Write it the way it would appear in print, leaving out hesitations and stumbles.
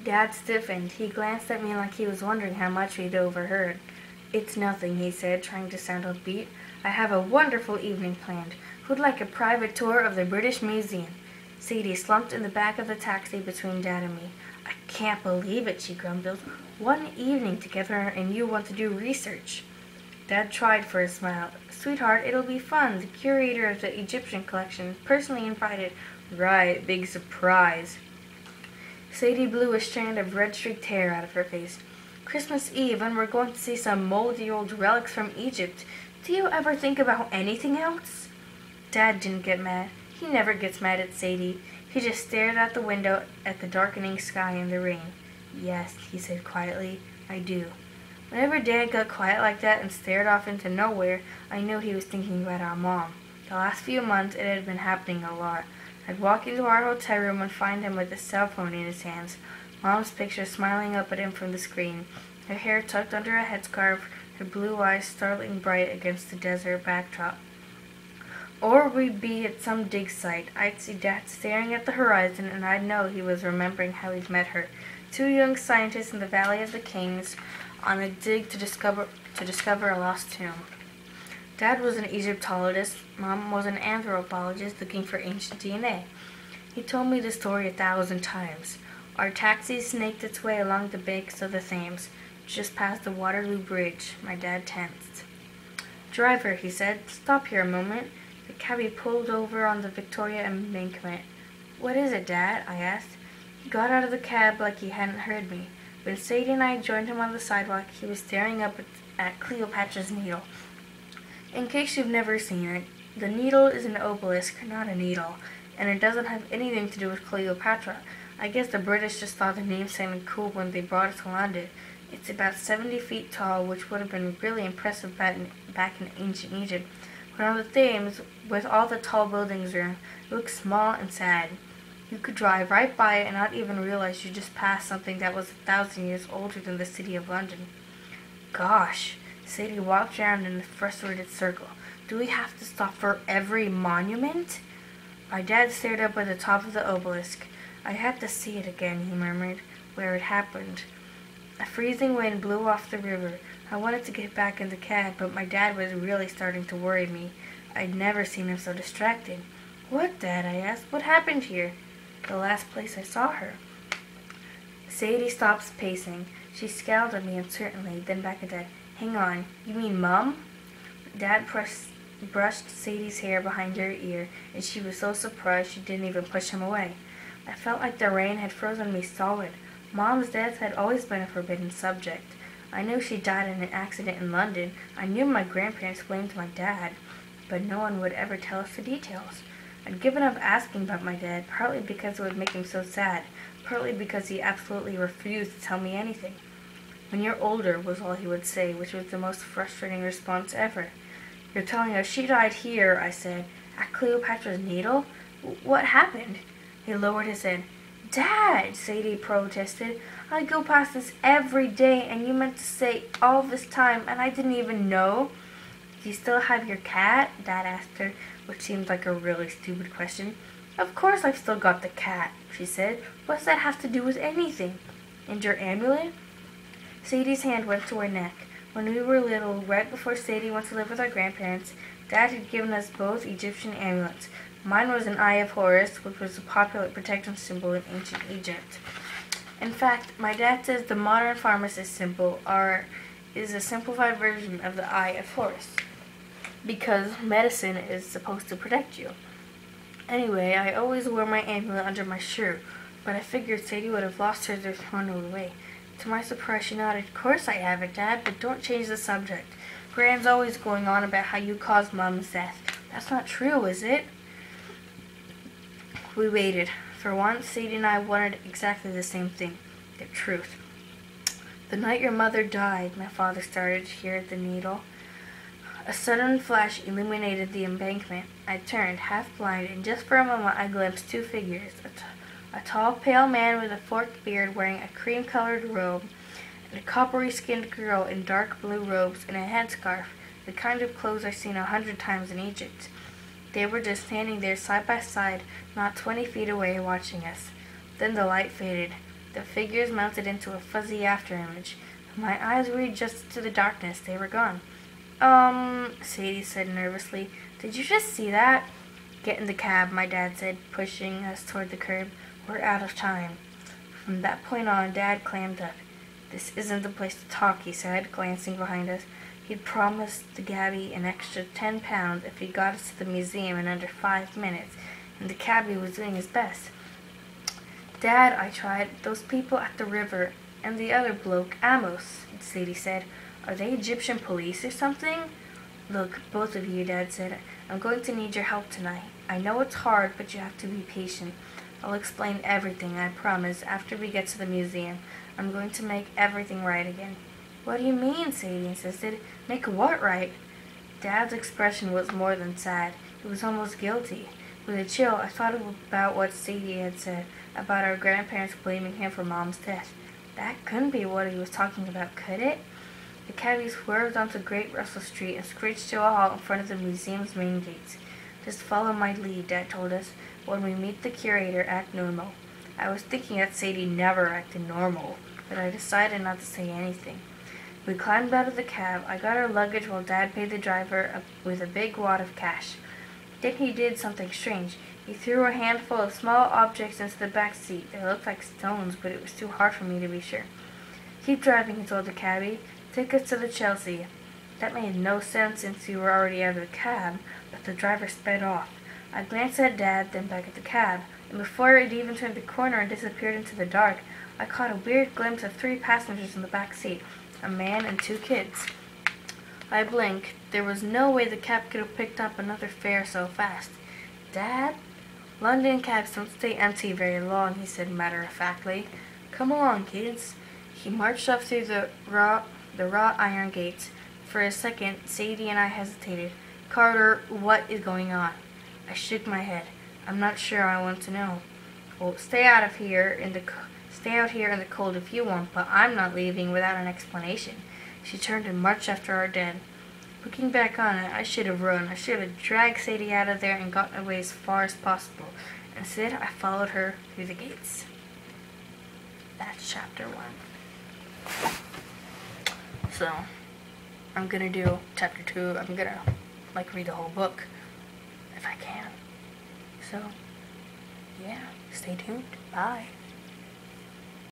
Dad stiffened. He glanced at me like he was wondering how much we'd overheard. "It's nothing," he said, trying to sound upbeat. "I have a wonderful evening planned. Who'd like a private tour of the British Museum?" Sadie slumped in the back of the taxi between Dad and me. "I can't believe it," she grumbled. "One evening together and you want to do research." Dad tried for a smile. "Sweetheart, it'll be fun. The curator of the Egyptian collection personally invited." "Right, big surprise." Sadie blew a strand of red-streaked hair out of her face. "Christmas Eve, and we're going to see some moldy old relics from Egypt. Do you ever think about anything else?" Dad didn't get mad. He never gets mad at Sadie. He just stared out the window at the darkening sky and the rain. "Yes," he said quietly, "I do." Whenever Dad got quiet like that and stared off into nowhere, I knew he was thinking about our mom. The last few months it had been happening a lot. I'd walk into our hotel room and find him with a cell phone in his hands, Mom's picture smiling up at him from the screen, her hair tucked under a headscarf, her blue eyes startling bright against the desert backdrop. Or we'd be at some dig site. I'd see Dad staring at the horizon, and I'd know he was remembering how he'd met her, two young scientists in the Valley of the Kings, on a dig to discover a lost tomb. Dad was an Egyptologist, Mom was an anthropologist looking for ancient DNA. He told me the story 1,000 times. Our taxi snaked its way along the banks of the Thames, just past the Waterloo Bridge. My dad tensed. "Driver," he said, "stop here a moment." The cabbie pulled over on the Victoria Embankment. "What is it, Dad?" I asked. He got out of the cab like he hadn't heard me. When Sadie and I joined him on the sidewalk, he was staring up at Cleopatra's Needle. In case you've never seen it, the needle is an obelisk, not a needle, and it doesn't have anything to do with Cleopatra. I guess the British just thought the name sounded cool when they brought it to London. It's about 70 feet tall, which would have been really impressive back in ancient Egypt. But on the Thames, with all the tall buildings around, it looks small and sad. You could drive right by it and not even realize you just passed something that was 1,000 years older than the city of London. Gosh! Sadie walked around in a frustrated circle. "Do we have to stop for every monument?" My dad stared up at the top of the obelisk. "I had to see it again," he murmured, "where it happened." A freezing wind blew off the river. I wanted to get back in the cab, but my dad was really starting to worry me. I'd never seen him so distracted. "What, Dad?" I asked. "What happened here?" "The last place I saw her." Sadie stopped pacing. She scowled at me uncertainly, then back at Dad. "Hang on, you mean Mom?" Dad brushed Sadie's hair behind her ear, and she was so surprised she didn't even push him away. I felt like the rain had frozen me solid. Mom's death had always been a forbidden subject. I knew she died in an accident in London. I knew my grandparents blamed my dad, but no one would ever tell us the details. I'd given up asking about my dad, partly because it would make him so sad, partly because he absolutely refused to tell me anything. "When you're older," was all he would say, which was the most frustrating response ever. "You're telling us she died here," I said, "at Cleopatra's Needle? What happened?" He lowered his head. "Dad," Sadie protested, "I go past this every day, and you meant to say all this time, and I didn't even know." "Do you still have your cat?" Dad asked her, which seemed like a really stupid question. "Of course I've still got the cat," she said. "What's that have to do with anything?" "And your amulet?" Sadie's hand went to her neck. When we were little, right before Sadie went to live with our grandparents, Dad had given us both Egyptian amulets. Mine was an Eye of Horus, which was a popular protection symbol in ancient Egypt. In fact, my dad says the modern pharmacist symbol is a simplified version of the Eye of Horus, because medicine is supposed to protect you. Anyway, I always wore my amulet under my shirt, but I figured Sadie would have lost hers or thrown it away. To my surprise, she nodded. "Of course I have it, Dad, but don't change the subject. Gran's always going on about how you caused Mom's death. That's not true, is it?" We waited. For once, Sadie and I wanted exactly the same thing, the truth. "The night your mother died," my father started here at the Needle. A sudden flash illuminated the embankment. I turned, half blind, and just for a moment I glimpsed two figures. A tall, pale man with a forked beard wearing a cream-colored robe, and a coppery-skinned girl in dark blue robes and a headscarf, the kind of clothes I've seen 100 times in Egypt. They were just standing there side by side, not 20 feet away, watching us. Then the light faded. The figures melted into a fuzzy afterimage. My eyes readjusted to the darkness. They were gone. Sadie said nervously. Did you just see that? Get in the cab, my dad said, pushing us toward the curb. We're out of time. From that point on, Dad clammed up. This isn't the place to talk, he said, glancing behind us. He'd promised the Gabby an extra £10 if he got us to the museum in under 5 minutes, and the cabbie was doing his best. Dad, I tried. Those people at the river and the other bloke, Amos, Sadie said. Are they Egyptian police or something? Look, both of you, Dad said. I'm going to need your help tonight. I know it's hard, but you have to be patient. I'll explain everything, I promise, after we get to the museum. I'm going to make everything right again. What do you mean? Sadie insisted. Make what right? Dad's expression was more than sad. It was almost guilty. With a chill, I thought about what Sadie had said about our grandparents blaming him for Mom's death. That couldn't be what he was talking about, could it? The cabbie swerved onto Great Russell Street and screeched to a halt in front of the museum's main gates. Just follow my lead, Dad told us. When we meet the curator, act normal. I was thinking that Sadie never acted normal, but I decided not to say anything. We climbed out of the cab. I got our luggage while Dad paid the driver with a big wad of cash. Then he did something strange. He threw a handful of small objects into the back seat. They looked like stones, but it was too hard for me to be sure. Keep driving, he told the cabbie. Take us to the Chelsea. That made no sense since we were already out of the cab, but the driver sped off. I glanced at Dad, then back at the cab, and before it even turned the corner and disappeared into the dark, I caught a weird glimpse of 3 passengers in the back seat, a man and 2 kids. I blinked. There was no way the cab could have picked up another fare so fast. Dad? London cabs don't stay empty very long, he said matter-of-factly. Come along, kids. He marched up through the wrought iron gates. For a second, Sadie and I hesitated. Carter, what is going on? I shook my head. I'm not sure I want to know. Well, stay out here in the cold if you want, but I'm not leaving without an explanation. She turned and marched after our dad. Looking back on it, I should have run. I should have dragged Sadie out of there and gotten away as far as possible. Instead, I followed her through the gates. That's chapter 1. So, I'm gonna do chapter 2. I'm gonna, read the whole book, if I can. So, yeah, stay tuned. Bye.